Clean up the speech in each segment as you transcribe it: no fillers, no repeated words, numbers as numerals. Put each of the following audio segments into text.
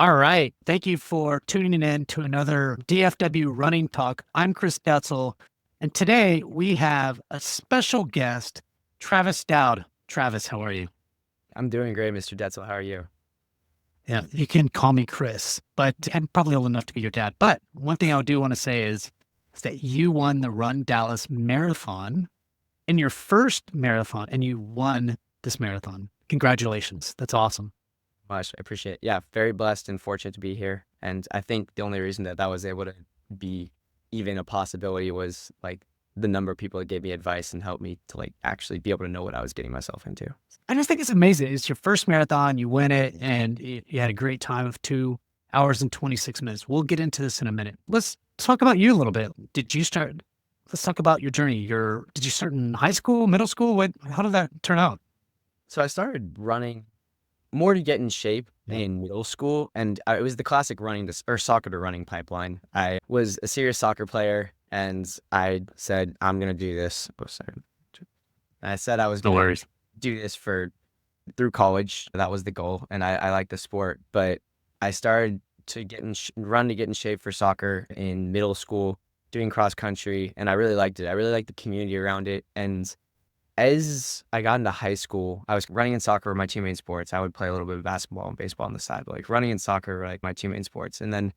All right. Thank you for tuning in to another DFW Running Talk. I'm Chris Detzel, and today we have a special guest, Travis Dowd. Travis, how are you? I'm doing great, Mr. Detzel. How are you? Yeah, you can call me Chris, but I'm probably old enough to be your dad. But one thing I do want to say is that you won the Run Dallas Marathon in your first marathon, and you won this marathon. Congratulations. That's awesome. Much. I appreciate it. Yeah, very blessed and fortunate to be here. And I think the only reason that that was able to be even a possibility was like the number of people that gave me advice and helped me to like actually be able to know what I was getting myself into. I just think it's amazing. It's your first marathon, you win it, and you had a great time of 2 hours and 26 minutes. We'll get into this in a minute. Let's talk about you a little bit. Let's talk about your journey. Did you start in high school, middle school? How did that turn out? So I started running more to get in shape Yeah. in middle school, and it was the classic running to or soccer to running pipeline. I was a serious soccer player, and I said I'm gonna do this. Oh, sorry. I said I was No gonna worries. do this for through college. That was the goal, and I like the sport. But I started to run to get in shape for soccer in middle school, doing cross country, and I really liked it. I really liked the community around it. And as I got into high school, I was running and soccer were my two main sports. I would play a little bit of basketball and baseball on the side, but like running and soccer were like my two main sports. And then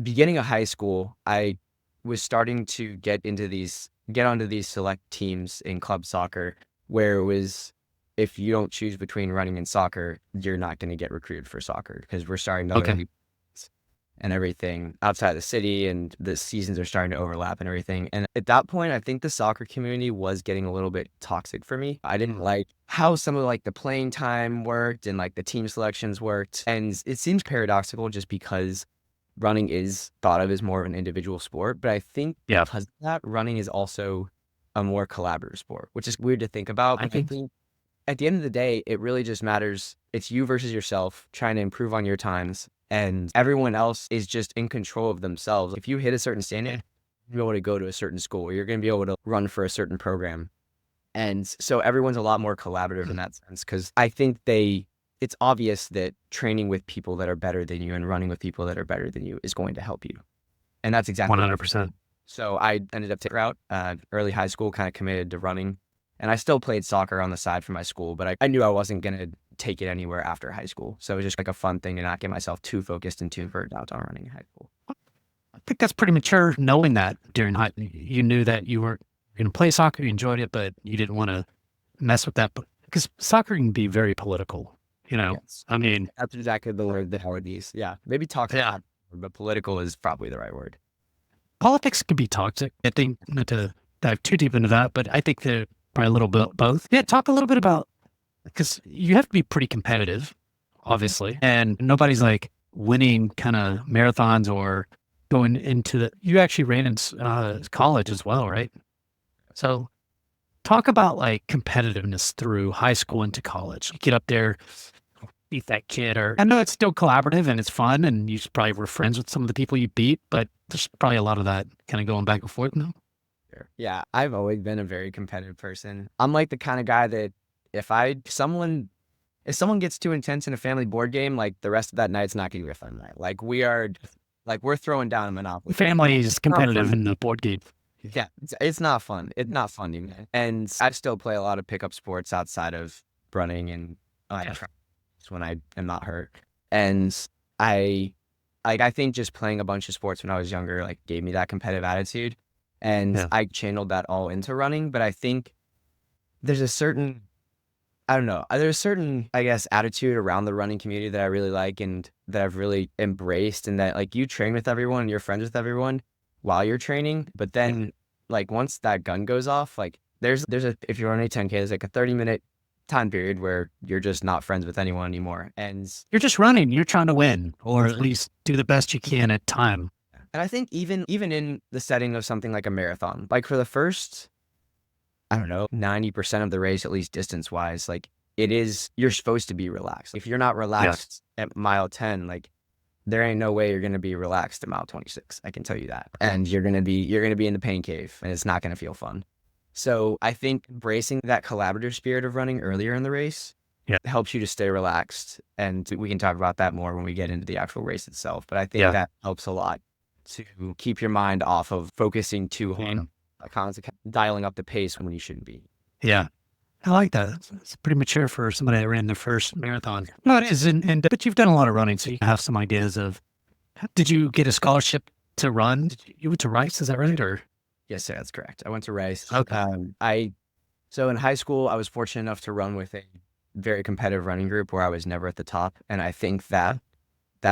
beginning of high school, I was starting to get onto these select teams in club soccer where it was if you don't choose between running and soccer, you're not going to get recruited for soccer because we're starting to Okay. learn and everything outside the city and the seasons are starting to overlap and everything. And at that point, I think the soccer community was getting a little bit toxic for me. I didn't like how some of like the playing time worked and like the team selections worked. And it seems paradoxical just because running is thought of as more of an individual sport. But I think Yeah. because of that, running is also a more collaborative sport, which is weird to think about. I But I think think at the end of the day, it really just matters. It's you versus yourself trying to improve on your times, and everyone else is just in control of themselves. If you hit a certain standard, you'll be able to go to a certain school, you're going to be able to run for a certain program. And so everyone's a lot more collaborative in that sense because I think it's obvious that training with people that are better than you and running with people that are better than you is going to help you. And that's exactly what I 100%. so I ended up taking route, early high school, kind of committed to running. And I still played soccer on the side for my school, but I knew I wasn't going to take it anywhere after high school. So it was just like a fun thing to not get myself too focused and too burnt out on running in high school. I think that's pretty mature knowing that during you knew that you were going to play soccer, you enjoyed it, but you didn't want to mess with that. But because soccer can be very political, you know? Yes. I mean, That's exactly the word that I would use. Yeah. Maybe toxic, yeah, but political is probably the right word. politics can be toxic. I think not to dive too deep into that, but I think they're probably a little bit both. Yeah, talk a little bit about because you have to be pretty competitive, obviously, and nobody's like winning kind of marathons or going into You actually ran in college as well, right? So talk about like competitiveness through high school into college. You get up there, beat that kid, or I know it's still collaborative and it's fun, and you probably were friends with some of the people you beat, but there's probably a lot of that kind of going back and forth now. Sure. Yeah. I've always been a very competitive person. I'm like the kind of guy that if someone gets too intense in a family board game, like the rest of that night's not gonna be a fun night. Like we're throwing down a Monopoly. Family is Not competitive fun. in the board game. Yeah, it's not fun. It's not fun even. And I still play a lot of pickup sports outside of running and like Yeah. when I am not hurt. And I I think just playing a bunch of sports when I was younger like gave me that competitive attitude. And Yeah. I channeled that all into running. But I think there's a certain I don't know. There's a certain, I guess, attitude around the running community that I really like and that I've really embraced, and that like you train with everyone and you're friends with everyone while you're training. But then, like once that gun goes off, like there's a if you're running 10K, there's like a 30-minute time period where you're just not friends with anyone anymore. You're just running. You're trying to win, or at least do the best you can at time. And I think even in the setting of something like a marathon, like for the first I don't know, 90% of the race, at least distance wise, like you're supposed to be relaxed. If you're not Yeah. relaxed at mile 10, like there ain't no way you're going to be relaxed at mile 26. I can tell you that. And you're going to be in the pain cave and it's not going to feel fun. So I think embracing that collaborative spirit of running earlier in the race Yeah. It helps you to stay relaxed. And we can talk about that more when we get into the actual race itself. But I think Yeah. that helps a lot to keep your mind off of focusing too hard on constantly dialing up the pace when you shouldn't be. Yeah. I like that. It's pretty mature for somebody that ran their first marathon. No, it is. But you've done a lot of running, so you have some ideas of, did you get a scholarship to run? You went to Rice, is that right? Or Yes, sir, that's correct. I went to Rice. okay. So in high school, I was fortunate enough to run with a very competitive running group where I was never at the top. And I think that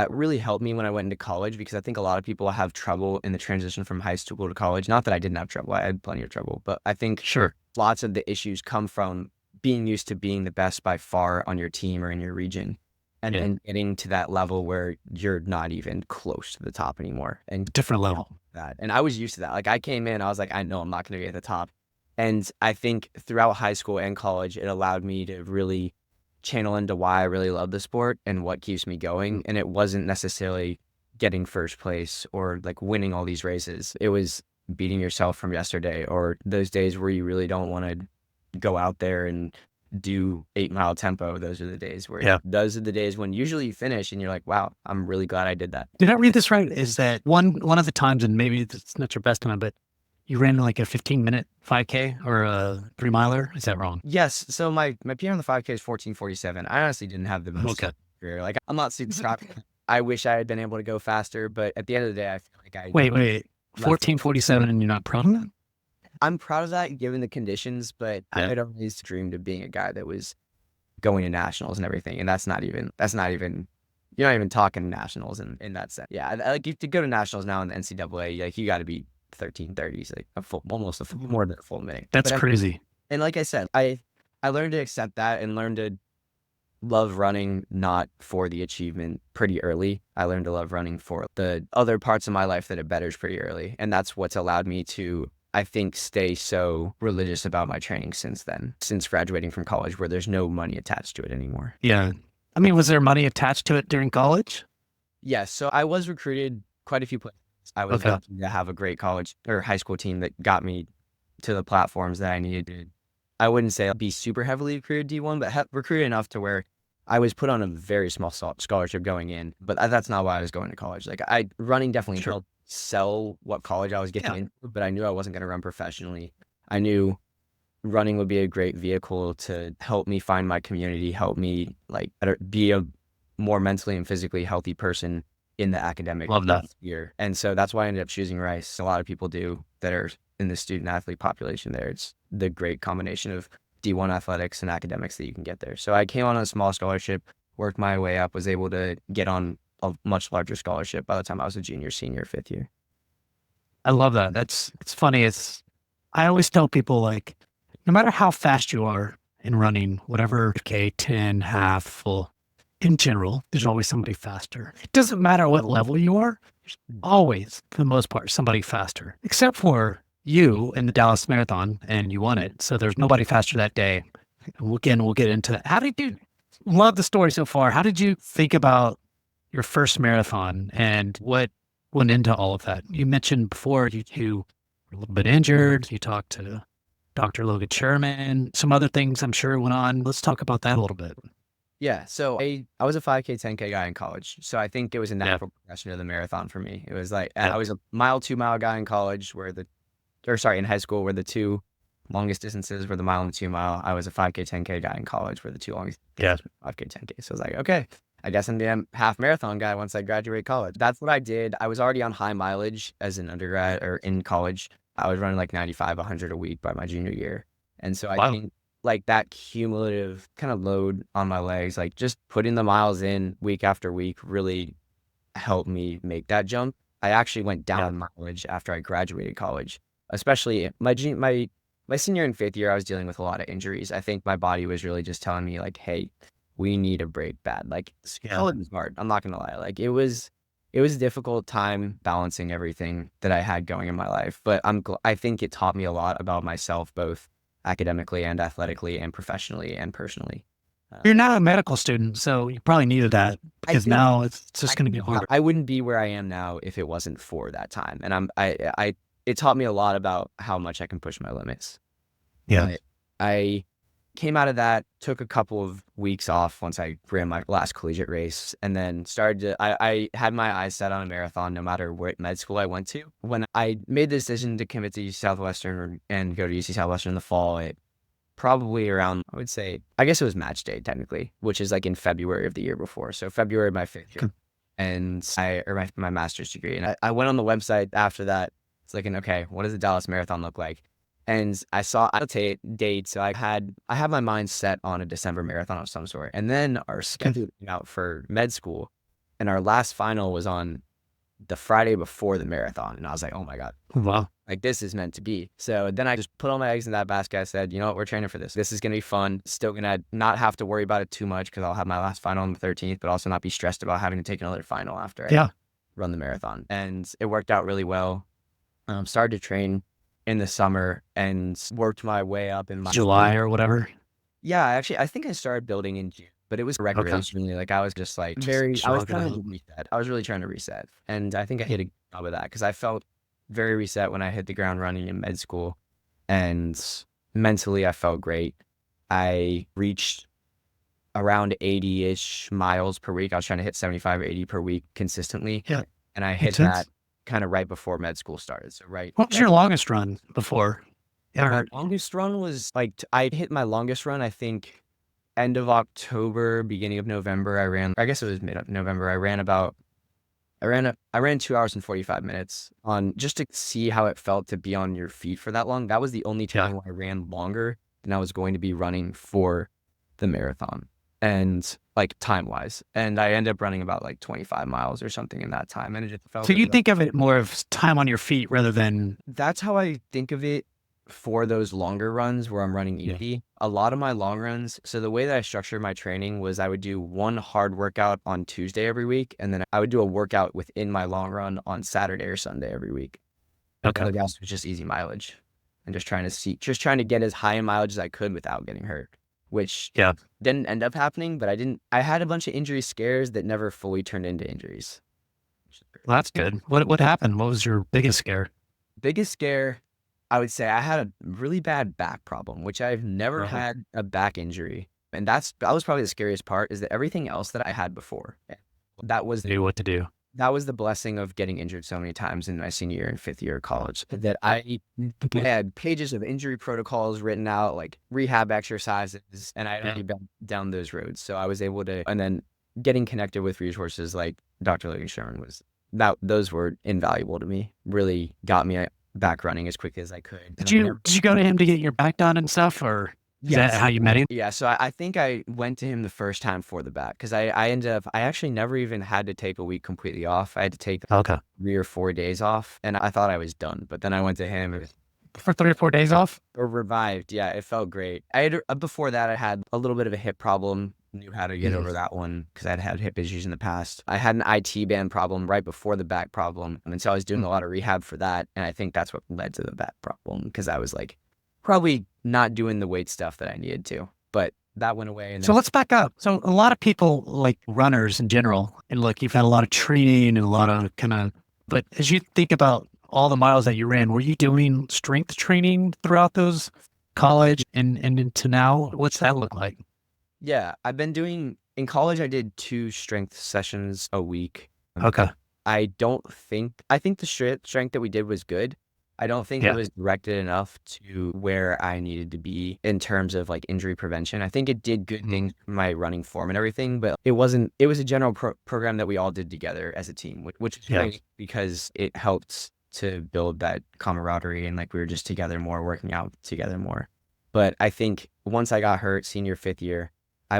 really helped me when I went into college, because I think a lot of people have trouble in the transition from high school to college. Not that I didn't have trouble, I had plenty of trouble, but I think Sure. lots of the issues come from being used to being the best by far on your team or in your region, and Yeah. then getting to that level where you're not even close to the top anymore. And Different level. that, and I was used to that. Like I came in, I was like, I know I'm not going to be at the top. And I think throughout high school and college, it allowed me to really channel into why I really love the sport and what keeps me going. And it wasn't necessarily getting first place or like winning all these races. It was beating yourself from yesterday, or those days where you really don't want to go out there and do 8 mile tempo. Those are the days where those are the days when usually you finish and you're like, wow, I'm really glad I did that. Did I read this right? Is that one of the times, and maybe it's not your best time, but you ran like a 15-minute 5K or a 3 miler? Is that wrong? Yes. So my PR on the 5K is 14:47. I honestly didn't have the most Okay. career. Like I'm not super proud. I wish I had been able to go faster, but at the end of the day, I feel like I Wait, left. 14:47, and you're not proud of that? I'm proud of that given the conditions, but I Yeah. had always dreamed of being a guy that was going to nationals and everything, and that's not even you're not even talking nationals in that sense. Yeah, like to go to nationals now in the NCAA, like you got to be 13:30s, like almost a full, more than a full minute. That's crazy. And like I said, I learned to accept that and learned to love running not for the achievement pretty early. I learned to love running for the other parts of my life that it betters pretty early. And that's what's allowed me to, I think, stay so religious about my training since then, since graduating from college, where there's no money attached to it anymore. Yeah. I mean, was there money attached to it during college? Yes. So I was recruited quite a few places. I was lucky to have a great college or high school team that got me to the platforms that I needed to. I wouldn't say I'd be super heavily recruited D1, but recruited enough to where I was put on a very small scholarship going in. But that's not why I was going to college. Like running definitely helped sell what college I was getting into, but I knew I wasn't going to run professionally. I knew running would be a great vehicle to help me find my community, help me like be a more mentally and physically healthy person in the academic year. And so that's why I ended up choosing Rice. A lot of people do that are in the student athlete population there. It's the great combination of D1 athletics and academics that you can get there. So I came on a small scholarship, worked my way up, was able to get on a much larger scholarship by the time I was a junior, senior, fifth year. I love that. It's funny. I always tell people, like, no matter how fast you are in running, whatever K, 10, half, full, in general, there's always somebody faster. It doesn't matter what level you are. There's always, for the most part, somebody faster, except for you in the Dallas Marathon, and you won it. So there's nobody faster that day. We'll get into that. How did you love the story so far? How did you think about your first marathon and what went into all of that? You mentioned before you were a little bit injured. You talked to Dr. Logan Sherman, some other things I'm sure went on. Let's talk about that a little bit. Yeah, so I was a 5K, 10K guy in college. So I think it was a natural progression of the marathon for me. It was like, I was a 2 mile guy in college in high school, where the two longest distances were the mile and the 2 mile. I was a 5K, 10K guy in college, where the two longest 5K, 10K. So I was like, okay, I guess I'm the half marathon guy once I graduate college. That's what I did. I was already on high mileage as an undergrad or in college. I was running like 95, 100 a week by my junior year. And so I think like that cumulative kind of load on my legs, like just putting the miles in week after week really helped me make that jump. I actually went down in mileage after I graduated college, especially my senior and fifth year. I was dealing with a lot of injuries. I think my body was really just telling me like, hey, we need a break bad. Like college was hard. I'm not going to lie. Like it was a difficult time balancing everything that I had going in my life, but I think it taught me a lot about myself, both academically and athletically and professionally and personally. You're now a medical student, so you probably needed that, because now it's just going to be harder. I wouldn't be where I am now if it wasn't for that time. And it taught me a lot about how much I can push my limits. Yeah. I came out of that, took a couple of weeks off once I ran my last collegiate race, and then I had my eyes set on a marathon no matter what med school I went to. When I made the decision to commit to UC Southwestern and go to UC Southwestern in the fall, it probably around, I would say, I guess it was match day technically, which is like in February of the year before. So February of my 5th year. And I earned my master's degree. And I went on the website after that. It's like, okay, what does the Dallas Marathon look like? And I saw date. So I had my mind set on a December marathon of some sort. And then our schedule came out for med school. And our last final was on the Friday before the marathon. And I was like, oh my God. Wow. Like, this is meant to be. So then I just put all my eggs in that basket. I said, you know what, we're training for this. This is going to be fun. Still going to not have to worry about it too much because I'll have my last final on the 13th, but also not be stressed about having to take another final after I run the marathon. And it worked out really well. Started to train in the summer and worked my way up in my July or whatever. Yeah, actually, I think I started building in June, but it was recreationally. Like, I was just like I was trying to reset. I was really trying to reset. And I think I hit a good job of that because I felt very reset when I hit the ground running in med school, and mentally I felt great. I reached around 80-ish miles per week. I was trying to hit 75 or 80 per week consistently. Yeah. And I hit that kind of right before med school started. So What was your longest run before? My longest run was like, I hit my longest run, I think, end of October, beginning of November. I guess it was mid-November. I ran 2 hours and 45 minutes on just to see how it felt to be on your feet for that long. That was the only time where I ran longer than I was going to be running for the marathon, and like time wise. And I ended up running about like 25 miles or something in that time. And it just felt. So you think of it more of time on your feet rather than. That's how I think of it. For those longer runs where I'm running UT, a lot of my long runs. So the way that I structured my training was I would do one hard workout on Tuesday every week, and then I would do a workout within my long run on Saturday or Sunday every week. Okay. The rest was just easy mileage and just trying to get as high in mileage as I could without getting hurt, which didn't end up happening, but I had a bunch of injury scares that never fully turned into injuries. Well, that's good. What happened? What was your biggest scare? Biggest scare, I would say I had a really bad back problem, which I've never had a back injury. And that was probably the scariest part, is that everything else that I had before, that was knew what to do. That was the blessing of getting injured so many times in my senior year and 5th year of college, that I had pages of injury protocols written out, like rehab exercises, and I had already been down those roads. So I was able to, and then getting connected with resources like Dr. Logan Sherman those were invaluable to me, really got me back running as quickly as I could. Did you go to him to get your back done and stuff, or is that how you met him? Yeah, so I think I went to him the first time for the back, because I actually never even had to take a week completely off. I had to take 3 or 4 days off, and I thought I was done. But then I went to him for 3 or 4 days off, or revived. Yeah, it felt great. Before that, I had a little bit of a hip problem. Knew how to get over that one because I'd had hip issues in the past. I had an IT band problem right before the back problem, and so I was doing a lot of rehab for that, and I think that's what led to the back problem, because I was like probably not doing the weight stuff that I needed to, but that went away. And so let's back up. So a lot of people, like runners in general, and look, you've had a lot of training and a lot of but as you think about all the miles that you ran, were you doing strength training throughout those college and into now? What's that look like? Yeah, in college, I did 2 strength sessions a week. Okay. I think the strength that we did was good. I don't think it was directed enough to where I needed to be in terms of like injury prevention. I think it did good things for my running form and everything, but it was a general program that we all did together as a team, which is great because it helped to build that camaraderie, and like we were just together more, working out together more. But I think once I got hurt senior 5th year, I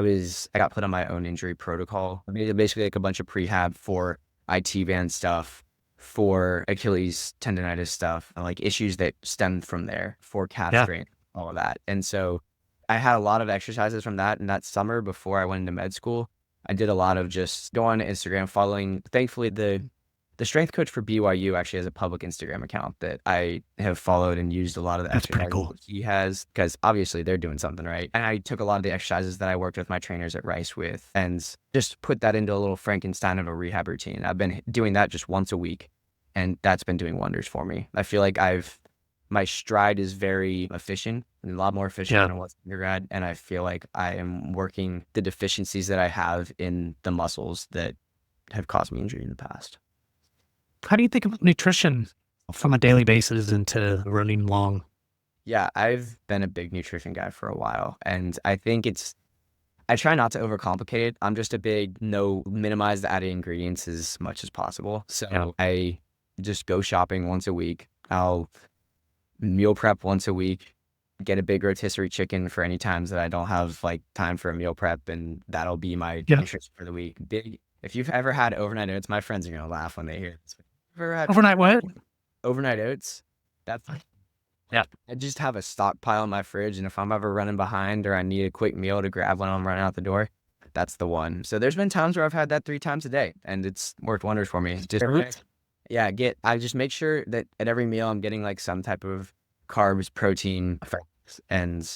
got put on my own injury protocol. Basically like a bunch of prehab for IT band stuff, for Achilles tendonitis stuff, like issues that stemmed from there, for calf strain, all of that. And so I had a lot of exercises from that. And that summer before I went into med school, I did a lot of just going on Instagram, following, thankfully the strength coach for BYU actually has a public Instagram account that I have followed and used a lot of the exercises he has, because obviously they're doing something right. And I took a lot of the exercises that I worked with my trainers at Rice with and just put that into a little Frankenstein of a rehab routine. I've been doing that just once a week, and that's been doing wonders for me. I feel like my stride is very efficient, a lot more efficient Yeah. than it was in undergrad. And I feel like I am working the deficiencies that I have in the muscles that have caused me injury in the past. How do you think of nutrition from a daily basis into running long? Yeah, I've been a big nutrition guy for a while, and I think I try not to overcomplicate it. I'm just a big no, minimize the added ingredients as much as possible. Yeah. So I just go shopping once a week. I'll meal prep once a week, get a big rotisserie chicken for any times that I don't have like time for a meal prep, and that'll be my Yeah. nutrition for the week. Big. If you've ever had overnight oats, my friends are gonna laugh when they hear this. Ever had Overnight what? overnight oats? That's Yeah. I just have a stockpile in my fridge, and if I'm ever running behind or I need a quick meal to grab when I'm running out the door, that's the one. So there's been times where I've had that 3 times a day, and it's worked wonders for me. Just Perfect. yeah, I just make sure that at every meal I'm getting like some type of carbs, protein, fats, and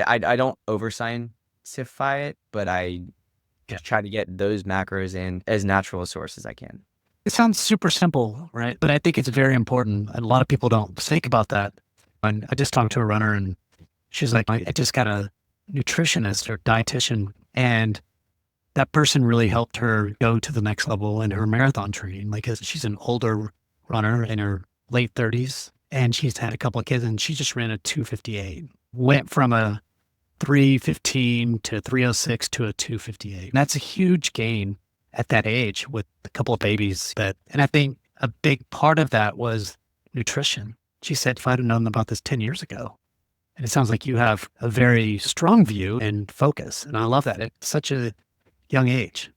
I don't over-scientify it, but I Yeah. just try to get those macros in as natural a source as I can. It sounds super simple, right? But I think it's very important. And a lot of people don't think about that. And I just talked to a runner and she's like, I just got a nutritionist or dietitian. And that person really helped her go to the next level in her marathon training. Like she's an older runner in her late 30s and she's had a couple of kids and she just ran a 2:58. Went from a 3:15 to 3:06 to a 2:58. And that's a huge gain at that age with a couple of babies. And I think a big part of that was nutrition. She said, if I'd have known about this 10 years ago, and it sounds like you have a very strong view and focus. And I love that at such a young age.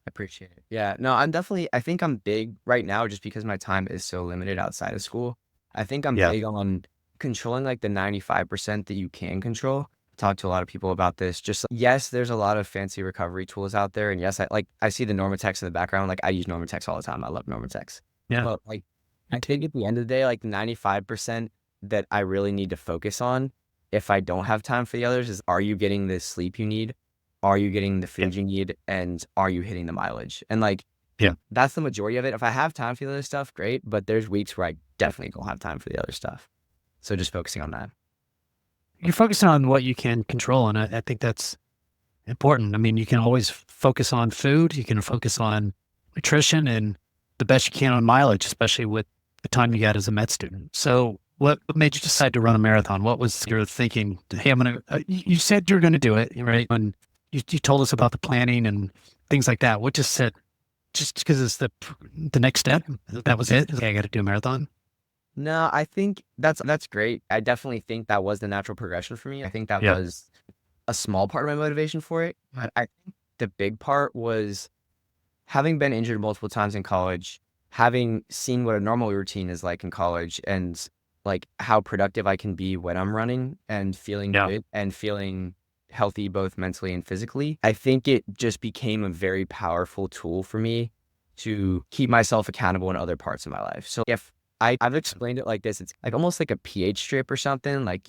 Appreciate it. Yeah, no, I think I'm big right now just because my time is so limited outside of school. I think I'm Yeah. big on controlling like the 95% that you can control. Talk to a lot of people about this. Just yes, there's a lot of fancy recovery tools out there. And yes, I see the Normatex in the background. Like I use Normatex all the time. I love Normatex. Yeah. But like I think at the end of the day, like 95% that I really need to focus on if I don't have time for the others is, are you getting the sleep you need? Are you getting the Yeah. food you need? And are you hitting the mileage? And like, Yeah. that's the majority of it. If I have time for the other stuff, great. But there's weeks where I definitely don't have time for the other stuff. So just focusing on that. You're focusing on what you can control. And I think that's important. I mean, you can always focus on food, you can focus on nutrition and the best you can on mileage, especially with the time you got as a med student. So what made you decide to run a marathon? What was your thinking? Hey, I'm going to, you said you're going to do it, right? And you told us about the planning and things like that. What just said, just because it's the next step, that was it? Okay, I got to do a marathon. No, I think that's great. I definitely think that was the natural progression for me. I think that Yeah. was a small part of my motivation for it. But I think the big part was having been injured multiple times in college, having seen what a normal routine is like in college and like how productive I can be when I'm running and feeling Yeah. good and feeling healthy both mentally and physically. I think it just became a very powerful tool for me to keep myself accountable in other parts of my life. So if I've explained it like this, it's like almost like a pH strip or something. Like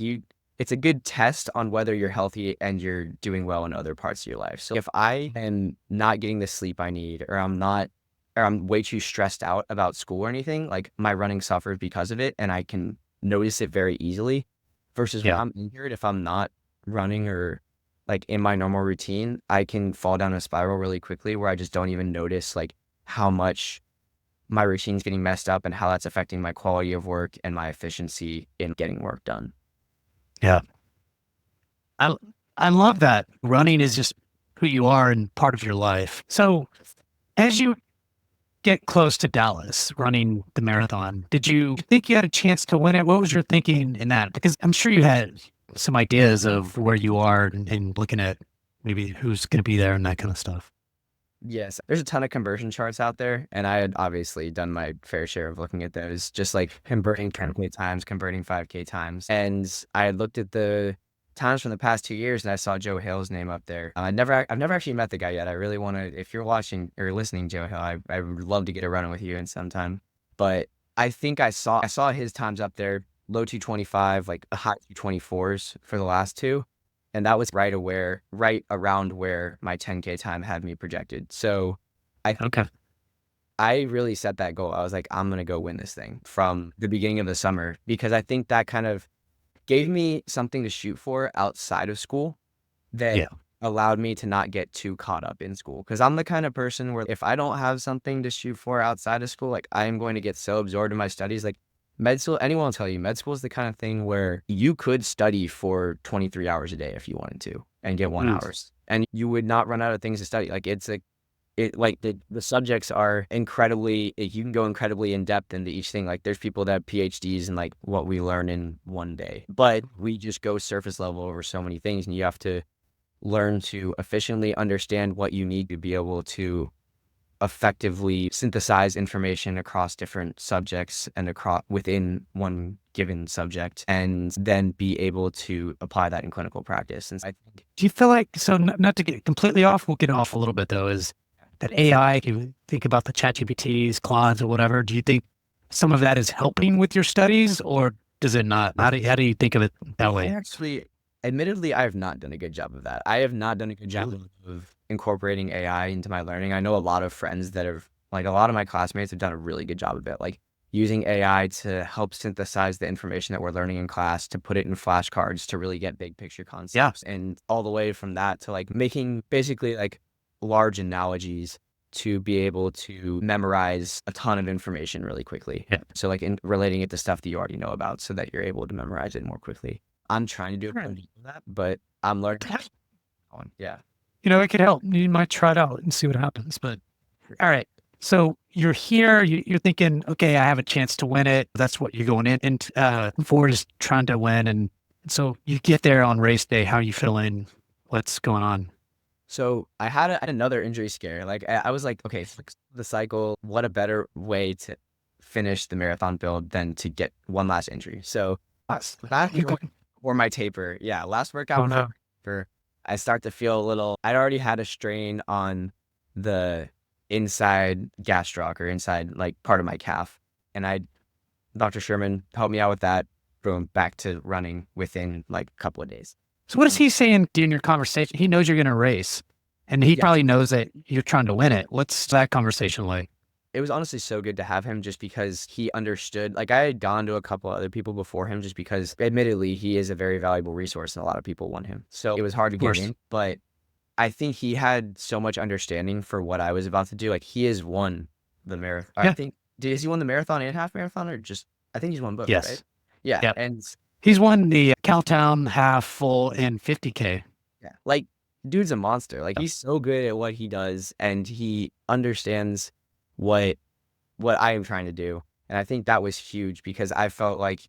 it's a good test on whether you're healthy and you're doing well in other parts of your life. So if I am not getting the sleep I need, or I'm way too stressed out about school or anything, like my running suffers because of it, and I can notice it very easily. Versus when Yeah. I'm injured, if I'm not running or like in my normal routine, I can fall down a spiral really quickly where I just don't even notice like how much my routine's getting messed up and how that's affecting my quality of work and my efficiency in getting work done. Yeah. I, I love that. Running is just who you are and part of your life. So as you get close to Dallas running the marathon, did you think you had a chance to win it? What was your thinking in that? Because I'm sure you had some ideas of where you are and looking at maybe who's going to be there and that kind of stuff. Yes, there's a ton of conversion charts out there, and I had obviously done my fair share of looking at those, just like converting 10K times, converting 5K times. And I had looked at the times from the past 2 years, and I saw Joe Hale's name up there. I've never actually met the guy yet. I really want to, if you're watching or listening, Joe Hale, I would love to get a run with you in some time. But I think I saw his times up there, low 225, like a high 224s for the last two. And that was right around where my 10K time had me projected. So I Okay. I really set that goal. I was like, I'm going to go win this thing from the beginning of the summer, because I think that kind of gave me something to shoot for outside of school that Yeah. allowed me to not get too caught up in school. Because I'm the kind of person where if I don't have something to shoot for outside of school, like I am going to get so absorbed in my studies. Like med school, anyone will tell you, med school is the kind of thing where you could study for 23 hours a day if you wanted to and get 1 hours, and you would not run out of things to study. Like the subjects are incredibly, you can go incredibly in depth into each thing. Like there's people that have PhDs in like what we learn in one day, but we just go surface level over so many things, and you have to learn to efficiently understand what you need to be able to effectively synthesize information across different subjects and across within one given subject, and then be able to apply that in clinical practice. And I think, Do you feel like, so not to get completely off, we'll get off a little bit though, is that AI, if you think about the ChatGPTs, Claudes or whatever, do you think some of that is helping with your studies or does it not? How do you think of it that I way? actually, admittedly, I have not done a good job of that. I have not done a good job of incorporating AI into my learning. I know a lot of friends that have, like a lot of my classmates have done a really good job of it, like using AI to help synthesize the information that we're learning in class, to put it in flashcards, to really get big picture concepts, and all the way from that to like making basically like large analogies to be able to memorize a ton of information really quickly. Yeah. So like in relating it to stuff that you already know about so that you're able to memorize it more quickly. I'm trying to do Right. that, but I'm learning. Yeah. You know, it could help. You might try it out and see what happens. But all right. So you're here, you're thinking, okay, I have a chance to win it. That's what you're going in for, is trying to win. And so you get there on race day. How are you feeling? What's going on? So I had another injury scare. Like I was like, okay, fix the cycle. What a better way to finish the marathon build than to get one last injury. So last or my taper, yeah, last workout Oh no. for, I start to feel a little. I'd already had a strain on the inside gastroc, or inside like part of my calf, and Dr. Sherman helped me out with that. Boom, back to running within like a couple of days. So what is he saying during your conversation? He knows you're going to race and he Yeah. probably knows that you're trying to win it. What's that conversation like? It was honestly so good to have him, just because he understood. Like I had gone to a couple other people before him, just because admittedly he is a very valuable resource and a lot of people want him. So it was hard to Of get course. in, but I think he had so much understanding for what I was about to do. Like he has won the marathon. I Yeah. think, has he won the marathon and half marathon, or just, I think he's won both, right? Yes. Yeah. Yep. And He's won the Cowtown half, full, and 50K. yeah, like dude's a monster. Like he's so good at what he does, and he understands what I am trying to do. And I think that was huge, because I felt like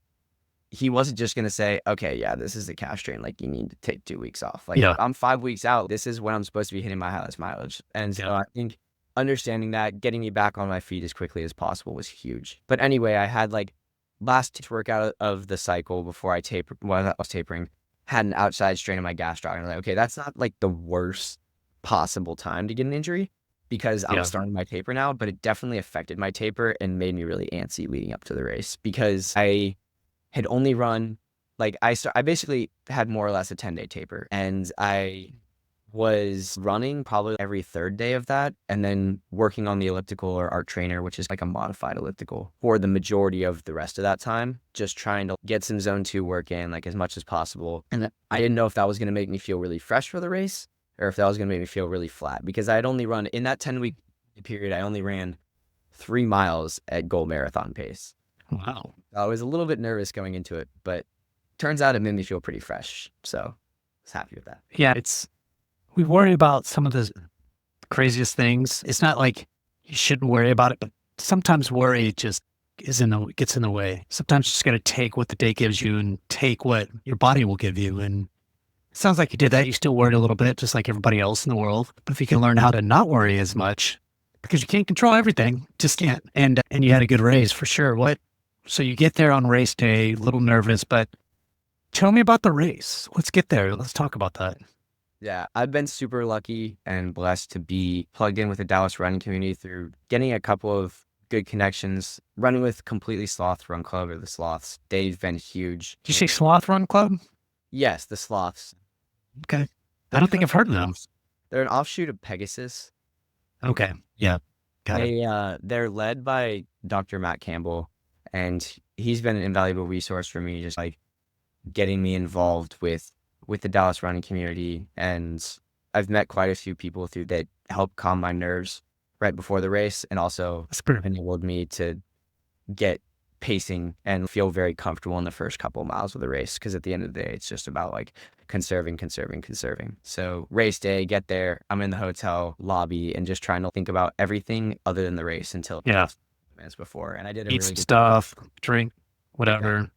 he wasn't just going to say, okay, yeah, this is a calf strain. Like you need to take 2 weeks off. Like Yeah. I'm 5 weeks out. This is when I'm supposed to be hitting my highest mileage. And so Yeah. I think understanding that, getting me back on my feet as quickly as possible was huge. But anyway, I had like last workout of the cycle before I while I was tapering, had an outside strain in my gastroc. And I'm like, okay, that's not like the worst possible time to get an injury, because I'm Yeah. starting my taper now, but it definitely affected my taper and made me really antsy leading up to the race, because I had only run, like I basically had more or less a 10-day taper, and I was running probably every third day of that, and then working on the elliptical or art trainer, which is like a modified elliptical, for the majority of the rest of that time, just trying to get some zone 2 work in like as much as possible. And I didn't know if that was going to make me feel really fresh for the race, or if that was going to make me feel really flat, because I had only run in that 10-week period. I only ran 3 miles at goal marathon pace. Wow. I was a little bit nervous going into it, but turns out it made me feel pretty fresh. So I was happy with that. Yeah. We worry about some of the craziest things. It's not like you shouldn't worry about it, but sometimes worry just gets in the way. Sometimes you just got to take what the day gives you and take what your body will give you. And it sounds like you did that. You still worried a little bit, just like everybody else in the world. But if you can learn how to not worry as much, because you can't control everything, just can't. And you had a good race for sure. So you get there on race day, a little nervous, but tell me about the race. Let's get there. Let's talk about that. Yeah, I've been super lucky and blessed to be plugged in with the Dallas running community through getting a couple of good connections, running with Completely Sloth Run Club, or the Sloths. They've been huge. Did you say Sloth Run Club? Yes, the Sloths. Okay. I don't think I've heard of them. They're an offshoot of Pegasus. Okay. Yeah. Got it. They're led by Dr. Matt Campbell, and he's been an invaluable resource for me, just like getting me involved with the Dallas running community. And I've met quite a few people through that help calm my nerves right before the race, and also That's good. enabled me to get pacing and feel very comfortable in the first couple of miles of the race. Because at the end of the day, it's just about like conserving. So race day, get there, I'm in the hotel lobby and just trying to think about everything other than the race until Yeah. minutes before. And I did a Eat really some good stuff, drink, whatever.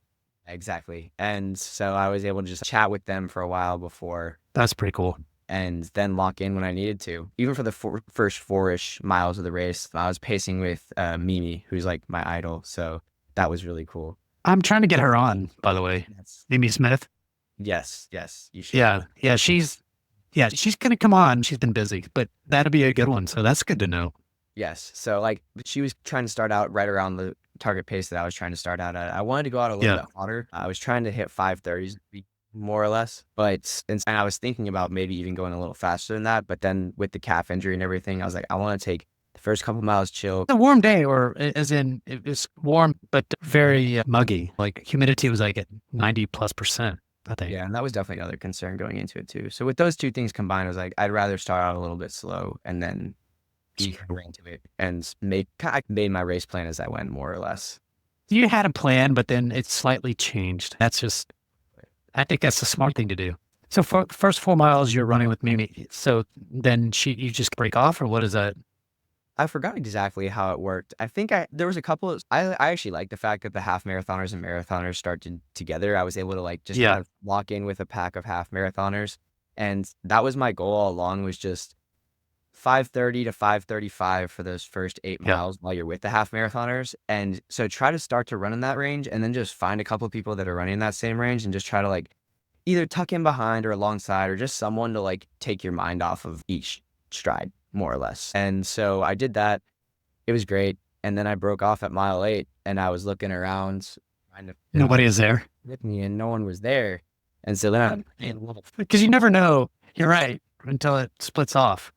exactly. And so I was able to just chat with them for a while before, That's pretty cool. and then lock in when I needed to. Even for the first 4-ish miles of the race, I was pacing with Mimi, who's like my idol. So that was really cool. I'm trying to get her on, by the way. That's, Mimi Smith. yes, you should. Yeah. She's gonna come on. She's been busy, but that'll be a good one. So that's good to know. Yes. So like she was trying to start out right around the target pace that I was trying to start out at. I wanted to go out a little bit hotter. I was trying to hit 5:30s more or less, but and I was thinking about maybe even going a little faster than that. But then with the calf injury and everything, I was like, I want to take the first couple miles chill. A warm day, or as in it was warm but very muggy. Like humidity was like at 90+%, I think. Yeah, and that was definitely another concern going into it too. So with those two things combined, I was like, I'd rather start out a little bit slow and then be right into it, and I made my race plan as I went, more or less. You had a plan, but then it slightly changed. I think that's the smart thing to do. So for first 4 miles, you're running with Mimi. So then you just break off, or what is that? I forgot exactly how it worked. I think there was a couple of, I actually like the fact that the half marathoners and marathoners started together. I was able to like just kind of lock in with a pack of half marathoners. And that was my goal all along, was just 5:30 to 5:35 for those first 8 miles while you're with the half marathoners. And so try to start to run in that range, and then just find a couple of people that are running in that same range and just try to like either tuck in behind or alongside, or just someone to like take your mind off of each stride, more or less. And so I did that. It was great. And then I broke off at mile 8, and I was looking around trying to Nobody is there. with me, and no one was there. And so then Because you never know. You're right, until it splits off.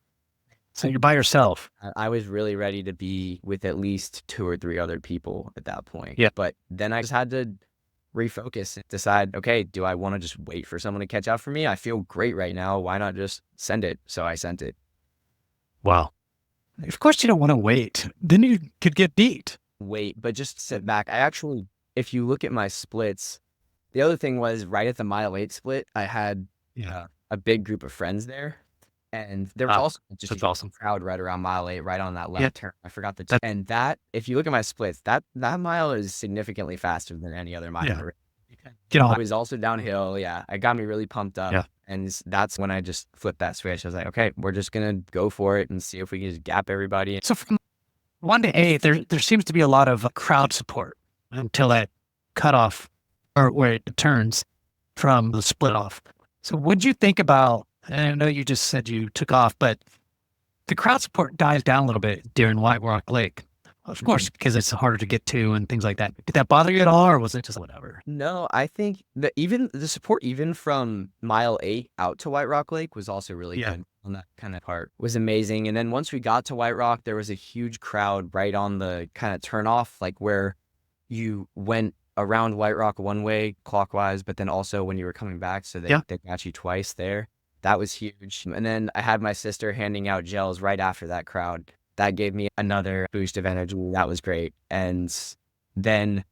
So you're by yourself. I was really ready to be with at least 2 or 3 other people at that point. Yeah. But then I just had to refocus and decide, okay, do I want to just wait for someone to catch up for me? I feel great right now. Why not just send it? So I sent it. Wow. Of course you don't want to wait. Then you could get beat. Wait, but just sit back. I actually, if you look at my splits, the other thing was right at the mile 8 split, I had a big group of friends there. And there was also just a awesome crowd right around mile 8, right on that left turn. I forgot the and that, if you look at my splits, that mile is significantly faster than any other mile. Get on. It was also downhill. Yeah, it got me really pumped up. Yeah. And that's when I just flipped that switch. I was like, okay, we're just gonna go for it and see if we can just gap everybody. So from 1 to 8, there seems to be a lot of crowd support until that cutoff, or where it turns from the split off. So what'd you think about? And I know you just said you took off, but the crowd support dies down a little bit during White Rock Lake. Of course, because it's harder to get to and things like that. Did that bother you at all, or was it just whatever? No, I think that even the support, even from mile 8 out to White Rock Lake, was also really good on that kind of part. It was amazing. And then once we got to White Rock, there was a huge crowd right on the kind of turnoff, like where you went around White Rock one way clockwise, but then also when you were coming back, so they got you twice there. That was huge. And then I had my sister handing out gels right after that crowd. That gave me another boost of energy. That was great. And then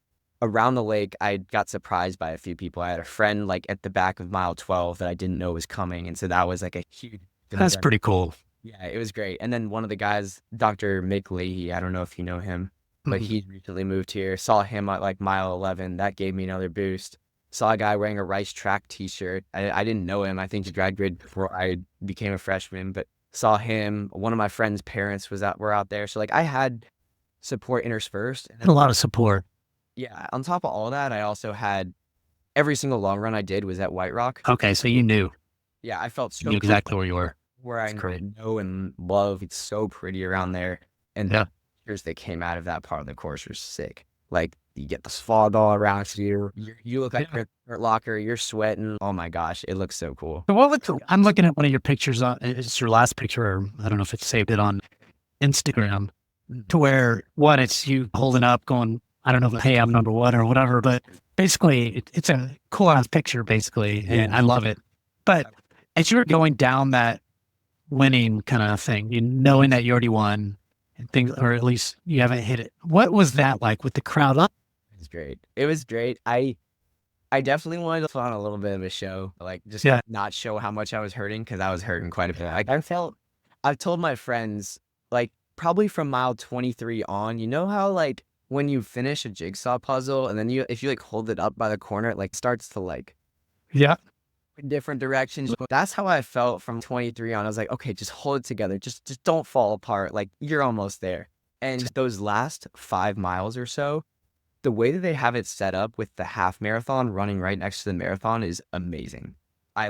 around the lake, I got surprised by a few people. I had a friend like at the back of mile 12 that I didn't know was coming. And so that was like a huge... That's pretty cool. Yeah, it was great. And then one of the guys, Dr. Mick Leahy, I don't know if you know him, but he recently moved here. Saw him at like mile 11. That gave me another boost. Saw a guy wearing a Rice Track t-shirt. I didn't know him. I think he graduated before I became a freshman, but saw him. One of my friend's parents were out there. So like I had support interspersed. And a lot of support. Yeah. On top of all that, I also had every single long run I did was at White Rock. Okay. So you knew. Yeah. I felt so you knew exactly where you were. Where I know and love. It's so pretty around there. And the pictures that came out of that part of the course were sick. Like you get the fog all around you. You look like you're at locker. You're sweating. Oh my gosh, it looks so cool. So I'm looking at one of your pictures. It's your last picture. Or I don't know if it's saved it on Instagram. to where one, it's you holding up going, I don't know, hey, I'm number one or whatever, but basically it's a cool ass picture basically. And I love it. But as you were going down that winning kind of thing, you knowing that you already won and things, or at least you haven't hit it. What was that like with the crowd up? It was great. It was great. I definitely wanted to put on a little bit of a show, like just Yeah. not show how much I was hurting because I was hurting quite a bit. Like I felt, I've told my friends, like probably from mile 23 on, you know how like when you finish a jigsaw puzzle and then if you like hold it up by the corner, it like starts to like Yeah. in different directions. That's how I felt from 23 on. I was like, okay, just hold it together. Just don't fall apart. Like you're almost there. And those last 5 miles or so, the way that they have it set up with the half marathon running right next to the marathon is amazing.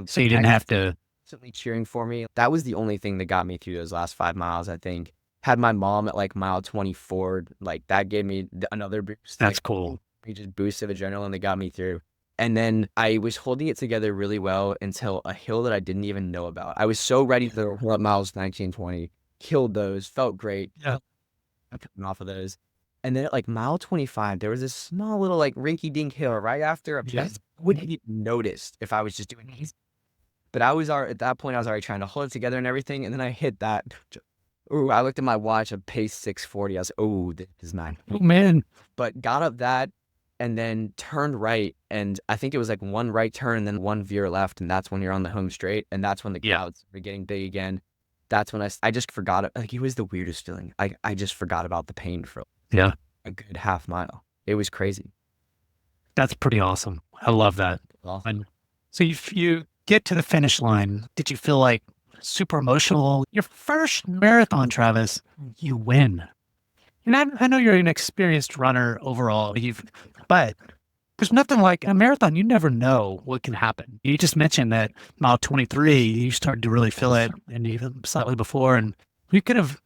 So you didn't have to. Constantly cheering for me. That was the only thing that got me through those last 5 miles, I think. Had my mom at like mile 24, like that gave me another boost. That's like, cool. just boost of adrenaline that got me through. And then I was holding it together really well until a hill that I didn't even know about. I was so ready to roll up miles 19, 20, killed those, felt great. Yeah. I'm coming off of those. And then at like mile 25, there was this small little like rinky dink hill right after. I wouldn't even notice if I was just doing these. But I was already, at that point, I was already trying to hold it together and everything. And then I hit that. Ooh, I looked at my watch, a pace 640. I was, oh, this is mine. Oh, man. But got up that and then turned right. And I think it was like one right turn and then one veer left. And that's when you're on the home straight. And that's when the clouds were getting big again. That's when I just forgot it. Like it was the weirdest feeling. I just forgot about the pain for a good half mile. It was crazy. That's pretty awesome. I love that. Awesome. And so if you get to the finish line, did you feel like super emotional? Your first marathon, Travis, you win. And I know you're an experienced runner overall, but there's nothing like a marathon. You never know what can happen. You just mentioned that mile 23, you started to really feel it, and even slightly before, and you could have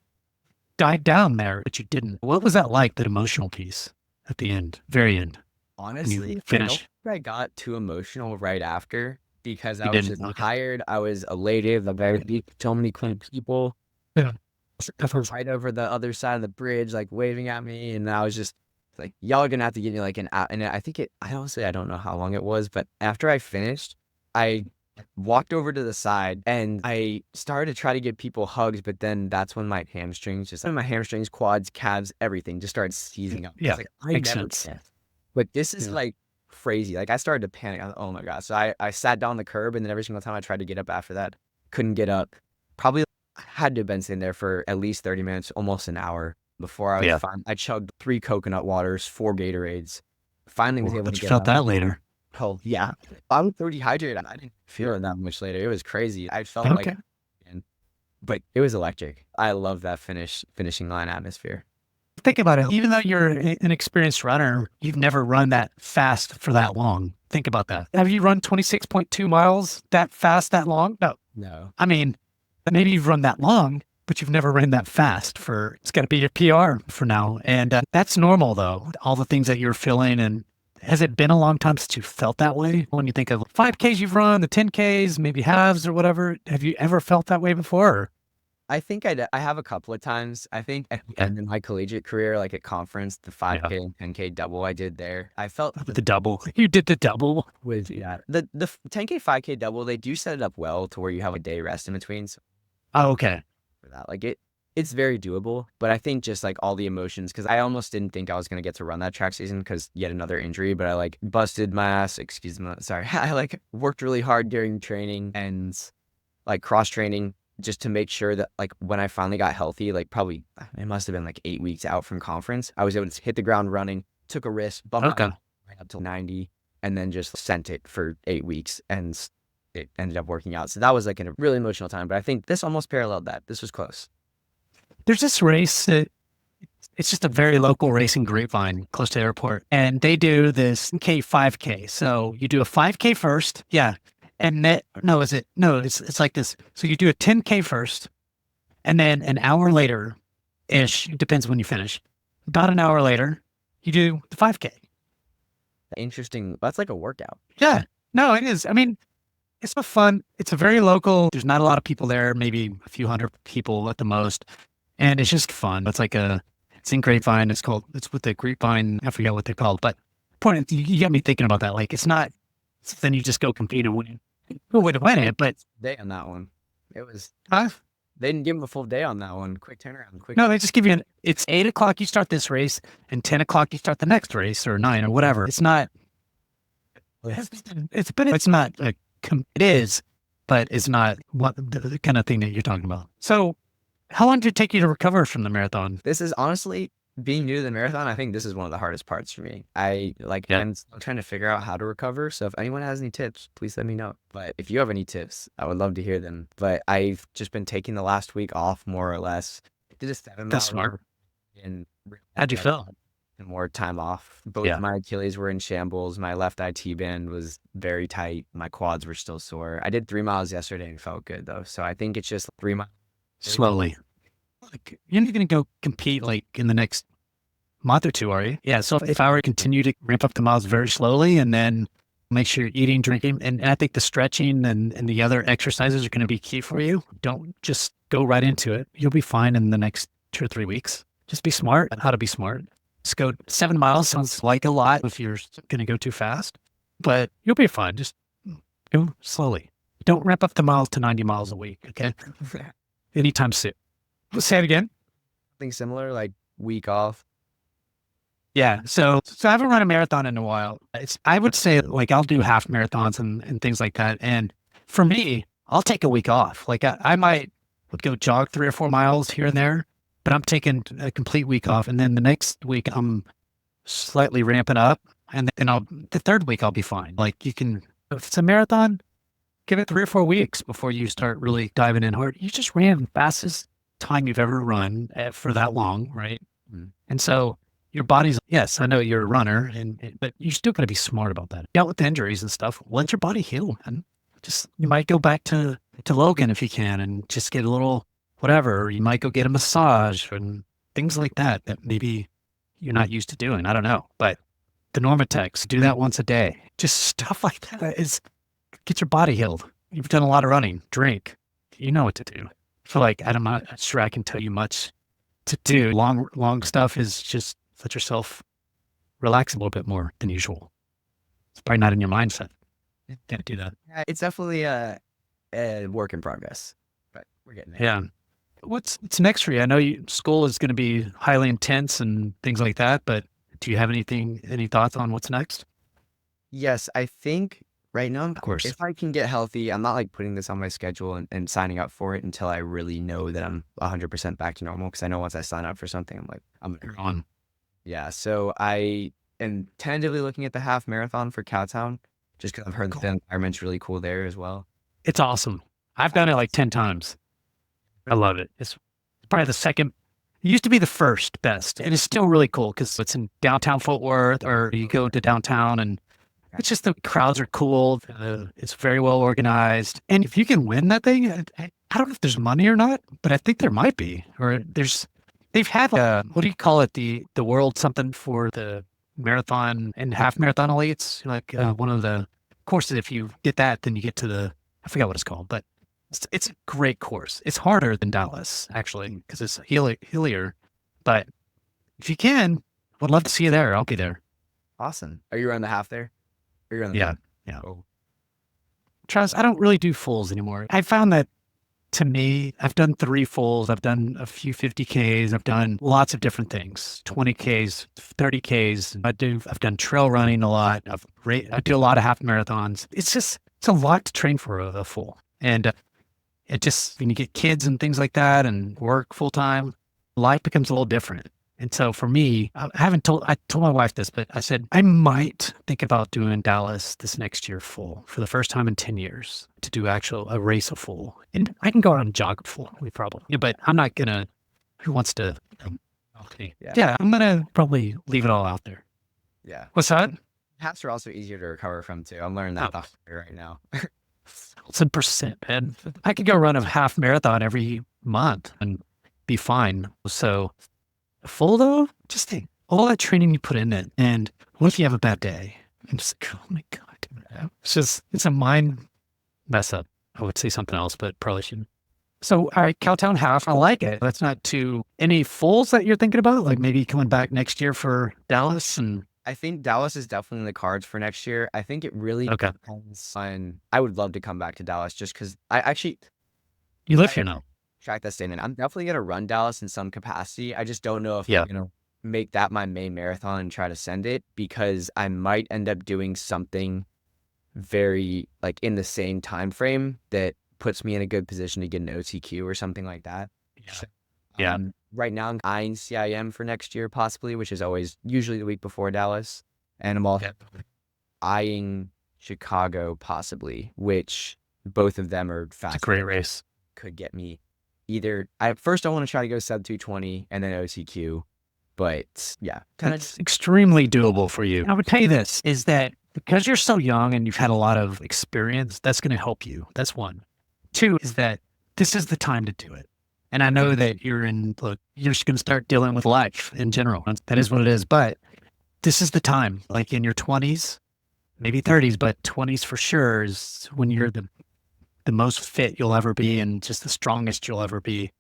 died down there, but you didn't. What was that like, that emotional piece at the end, very end? Honestly, I don't think I got too emotional right after because I was just tired. I was elated. So many clean people. Yeah. Right over the other side of the bridge, like waving at me. And I was just like, y'all are going to have to give me like an hour. And I think I honestly, I don't know how long it was, but after I finished, I walked over to the side and I started to try to give people hugs, but then that's when my hamstrings, quads, calves, everything just started seizing up. Yeah. Like, makes sense. But this is like crazy. Like I started to panic. Oh my God. So I sat down the curb and then every single time I tried to get up after that, couldn't get up. Probably had to have been sitting there for at least 30 minutes, almost an hour before I was fine. I chugged 3 coconut waters, 4 Gatorades. Finally was able to get you felt that later. Oh yeah. I was so dehydrated. I didn't feel it that much later. It was crazy. I felt like, but it was electric. I love that finishing line atmosphere. Think about it. Even though you're an experienced runner, you've never run that fast for that long. Think about that. Have you run 26.2 miles that fast, that long? No. I mean, maybe you've run that long, but you've never ran that fast it's got to be your PR for now. And that's normal though. All the things that you're feeling. And has it been a long time since you felt that way? When you think of 5Ks you've run, the 10Ks, maybe halves or whatever, have you ever felt that way before? I think I have a couple of times. I think at the end of my collegiate career, like at conference, the 5K and 10K double I did there. I felt the double. You did the double with the 10K, 5K double. They do set it up well to where you have a day rest in between. So okay. For that, like it's very doable. But I think just like all the emotions, because I almost didn't think I was gonna get to run that track season because yet another injury. But I like busted my ass. I like worked really hard during training and like cross training, just to make sure that like when I finally got healthy, like probably it must have been like 8 weeks out from conference, I was able to hit the ground running, took a risk, bumped right up to 90, and then just sent it for 8 weeks, and it ended up working out. So that was like a really emotional time. But I think this almost paralleled that. This was close. There's this race. It's just a very local racing grapevine close to the airport, and they do this K5K. So you do a 5K first, and it's like this. So you do a 10K first, and then an hour later, ish, it depends when you finish. About an hour later, you do the 5K. Interesting. That's like a workout. Yeah, no, it is. I mean, it's so fun. It's a very local. There's not a lot of people there, maybe a few hundred people at the most. And it's just fun. It's like It's in Grapevine. It's with the Grapevine. I forget what they're called, but point, you got me thinking about that. Like, it's not, then you just go compete and win. No way to win it, but. Day on that one. It was, Huh? they didn't give him a full day on that one. Quick turnaround. Quick. No, they just give you it's 8 o'clock, you start this race, and 10 o'clock, you start the next race, or 9 or whatever. It's not, it is, but it's not what the kind of thing that you're talking about. So how long did it take you to recover from the marathon? This is honestly, being new to the marathon, I think this is one of the hardest parts for me. I'm still trying to figure out how to recover. So if anyone has any tips, please let me know. But if you have any tips, I would love to hear them. But I've just been taking the last week off, more or less. Did a 7 That's mile smart. and How'd you feel? and more time off. Both my Achilles were in shambles. My left IT band was very tight. My quads were still sore. I did 3 miles yesterday and felt good though. So I think it's just 3 miles. Slowly. Like, you're not going to go compete like in the next month or two, are you? Yeah. So if I were to continue to ramp up the miles very slowly and then make sure you're eating, drinking, and I think the stretching and the other exercises are going to be key for you. Don't just go right into it. You'll be fine in the next 2 or 3 weeks. Just be smart on how to be smart. Just go 7 miles. Sounds like a lot if you're going to go too fast, but you'll be fine. Just go slowly. Don't ramp up the miles to 90 miles a week. Okay. Anytime soon. Say it again. Something similar, like week off. Yeah. So I haven't run a marathon in a while. I would say like I'll do half marathons and things like that. And for me, I'll take a week off. Like I might go jog 3 or 4 miles here and there, but I'm taking a complete week off. And then the next week I'm slightly ramping up. And then the third week I'll be fine. Like if it's a marathon, give it 3 or 4 weeks before you start really diving in hard. You just ran the fastest time you've ever run for that long, right? Mm. And so your body's, yes, I know you're a runner, but you're still got to be smart about that. Dealt with injuries and stuff. Let your body heal, man. You might go back to Logan if you can and just get a little whatever. Or you might go get a massage and things like that maybe you're not used to doing. I don't know. But the Normatex, do that once a day. Just stuff like that is get your body healed. You've done a lot of running. Drink. You know what to do. I feel like I'm not sure I can tell you much to do. Long stuff is just let yourself relax a little bit more than usual. It's probably not in your mindset. You can't do that. It's definitely a work in progress, but we're getting there. Yeah. What's next for you? I know school is going to be highly intense and things like that, but do you have any thoughts on what's next? Yes, I think right now, of course, if I can get healthy, I'm not like putting this on my schedule and signing up for it until I really know that I'm 100% back to normal. Because I know once I sign up for something, I'm on. Yeah, so I am tentatively looking at the half marathon for Cowtown, just because I've heard the environment's really cool there as well. It's awesome. I've done it like 10 times. I love it. It's probably the second. It used to be the first best, and it's still really cool because it's in downtown Fort Worth, or you go to downtown, and it's just the crowds are cool. It's very well organized, and if you can win that thing, I don't know if there's money or not, but I think there might be, or they've had what do you call it? The world something for the marathon and half marathon elites, like one of the courses. If you get that, then you get to I forgot what it's called, but it's a great course. It's harder than Dallas actually because it's hillier, but if you can, would love to see you there. I'll be there. Awesome. Are you around the half there? Or you're on the yeah. Oh. Travis, I don't really do fulls anymore. I found that to me, I've done 3 fulls. I've done a few 50Ks. I've done lots of different things, 20Ks, 30Ks. I've done trail running a lot. I do a lot of half marathons. It's a lot to train for a full. And it just, when you get kids and things like that and work full time, life becomes a little different. And so for me, I told my wife this, but I said, I might think about doing Dallas this next year full for the first time in 10 years to do a race of full. And I can go out and jog full, but I'm not going to, who wants to, yeah, I'm going to probably leave it all out there. Yeah. What's that? Halves are also easier to recover from too. I'm learning that right now. It's in percent, man. I could go run a half marathon every month and be fine. So full though, just think all that training you put in it. And what if you have a bad day? And just like, oh my God. It's a mind mess up. I would say something else, but probably shouldn't. So, all right, Cowtown half, I like it. That's not too, any fulls that you're thinking about? Like maybe coming back next year for Dallas and, I think Dallas is definitely in the cards for next year. I think it really okay. depends on. I would love to come back to Dallas just because I actually You live I here now. track that statement. I'm definitely gonna run Dallas in some capacity. I just don't know if Yeah. I'm gonna make that my main marathon and try to send it because I might end up doing something very like in the same time frame that puts me in a good position to get an OTQ or something like that. Yeah. So, Yeah. right now I'm eyeing CIM for next year possibly, which is always usually the week before Dallas, and I'm also eyeing Chicago possibly, which both of them are It's a fast. great race. Could get me either. I first I want to try to go sub 220 and then OTQ, but yeah, kind of That's extremely doable for you. I would tell you this is that because you're so young and you've had a lot of experience, that's going to help you. That's one. Two is that this is the time to do it. And I know that look, you're just going to start dealing with life in general. That is what it is. But this is the time, like in your 20s, maybe 30s, but 20s for sure is when you're the most fit you'll ever be and just the strongest you'll ever be.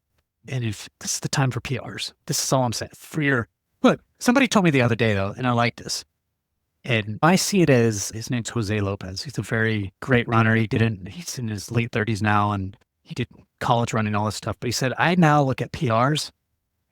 And if this is the time for PRs, this is all I'm saying. Look, somebody told me the other day though, and I like this. And I see it as his name's Jose Lopez. He's a very great runner. He's in his late 30s now and he did college running, all this stuff. But he said, I now look at PRs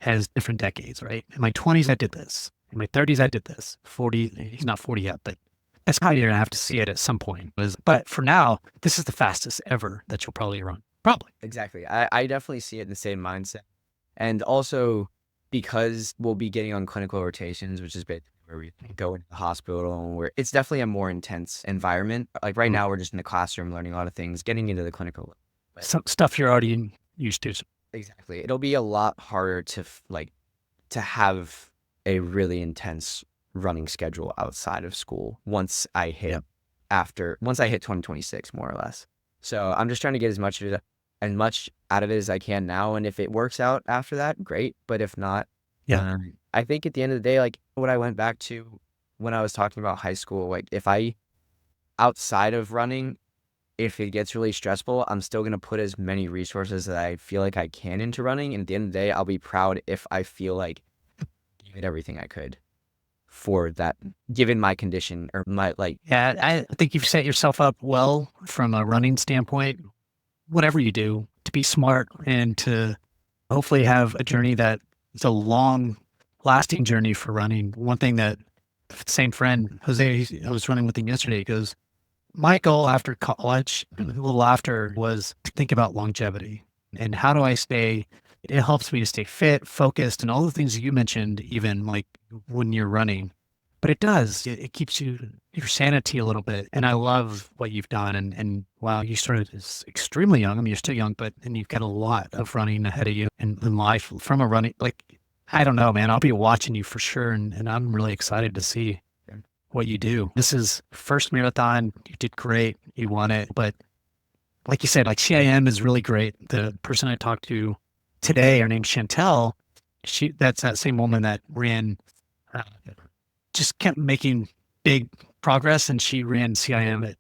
as different decades, right? In my 20s, I did this. In my 30s, I did this. 40, he's not 40 yet, but that's how you're going to have to see it at some point. But for now, this is the fastest ever that you'll probably run. Probably. exactly. I definitely see it in the same mindset, and also because we'll be getting on clinical rotations, which is basically where we go into the hospital, and where it's definitely a more intense environment. Like right now, we're just in the classroom learning a lot of things, getting into the clinical. Some stuff you're already used to. Exactly. It'll be a lot harder to to have a really intense running schedule outside of school once I hit Yep. once I hit 2026 more or less. So I'm just trying to get as much out of it as I can now, and if it works out after that, great. But if not, Yeah. I think at the end of the day, like what I went back to when I was talking about high school, like if I outside of running, if it gets really stressful, I'm still going to put as many resources that I feel like I can into running. And at the end of the day, I'll be proud if I feel like I did everything I could for that, given my condition or my like. Yeah. I think you've set yourself up well from a running standpoint, whatever you do, to be smart and to hopefully have a journey that is a long lasting journey for running. One thing that the same friend, Jose, I was running with him yesterday, he goes, my goal after college, a little after, was to think about longevity and how do I stay. It helps me to stay fit, focused, and all the things you mentioned, even like when you're running. But it does. It keeps your sanity a little bit. And I love what you've done. And wow, you started as extremely young. I mean, you're still young, but and you've got a lot of running ahead of you in life from a running. Like, I don't know, man. I'll be watching you for sure. And I'm really excited to see what you do. This is first marathon. You did great. You won it. But like you said, like CIM is really great. The person I talked to today, her name's Chantel. That's that same woman that ran, just kept making big progress. And she ran CIM at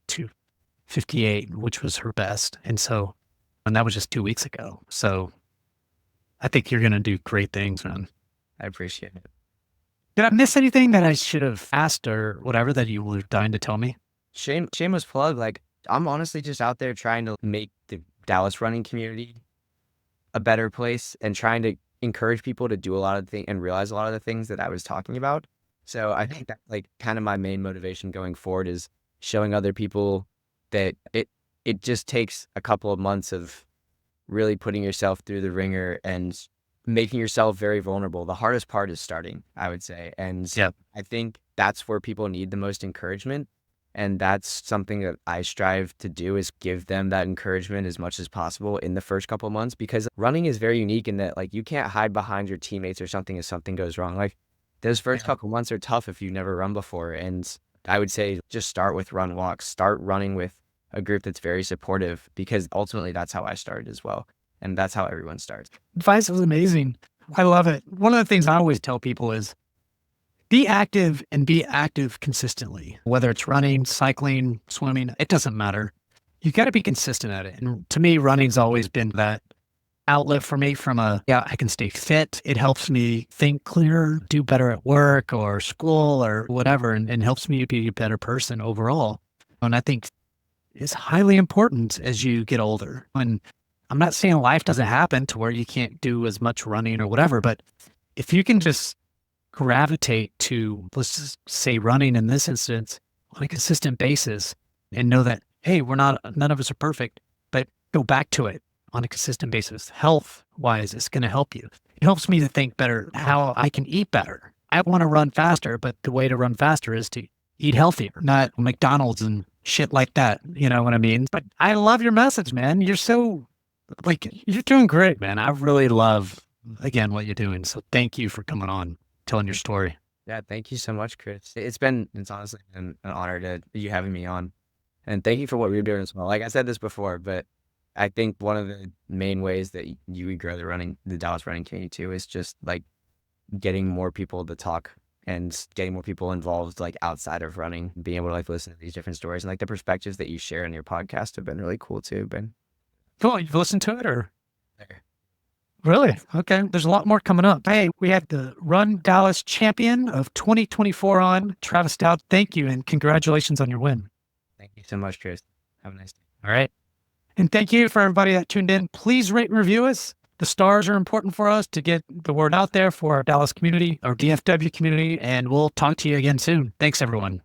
2:58, which was her best. And that was just 2 weeks ago. So I think you're going to do great things, man. I appreciate it. Did I miss anything that I should have asked or whatever that you were dying to tell me? Shameless plug. Like I'm honestly just out there trying to make the Dallas running community a better place and trying to encourage people to do a lot of things and realize a lot of the things that I was talking about. So I think that like kind of my main motivation going forward is showing other people that it just takes a couple of months of really putting yourself through the ringer and making yourself very vulnerable. The hardest part is starting, I would say. And Yeah. I think that's where people need the most encouragement. And that's something that I strive to do is give them that encouragement as much as possible in the first couple of months, because running is very unique in that like you can't hide behind your teammates or something if something goes wrong. Like those first couple months are tough if you've never run before. And I would say just start with run walks, start running with a group that's very supportive, because ultimately that's how I started as well. And that's how everyone starts. Advice was amazing. I love it. One of the things I always tell people is be active and be active consistently, whether it's running, cycling, swimming, it doesn't matter. You got to be consistent at it. And to me, running's always been that outlet for me from I can stay fit. It helps me think clearer, do better at work or school or whatever, and helps me be a better person overall. And I think it's highly important as you get older. And I'm not saying life doesn't happen to where you can't do as much running or whatever, but if you can just gravitate to, let's just say running in this instance on a consistent basis and know that, hey, none of us are perfect, but go back to it on a consistent basis. Health wise, it's going to help you. It helps me to think better how I can eat better. I want to run faster, but the way to run faster is to eat healthier, not McDonald's and shit like that. You know what I mean? But I love your message, man. You're you're doing great, man. I really love, again, what you're doing. So thank you for coming on, telling your story. Yeah, thank you so much, Chris. It's honestly been an honor to you having me on. And thank you for what you're doing as well. Like I said this before, but I think one of the main ways that you grow the Dallas running community too is just like getting more people to talk and getting more people involved, like outside of running, being able to like listen to these different stories and like the perspectives that you share in your podcast have been really cool too, Ben. Cool. You've listened to it or? Really? Okay. There's a lot more coming up. Hey, we had the Run Dallas champion of 2024 on, Travis Dowd. Thank you and congratulations on your win. Thank you so much, Chris. Have a nice day. All right. And thank you for everybody that tuned in. Please rate and review us. The stars are important for us to get the word out there for our Dallas community, our DFW community, and we'll talk to you again soon. Thanks, everyone.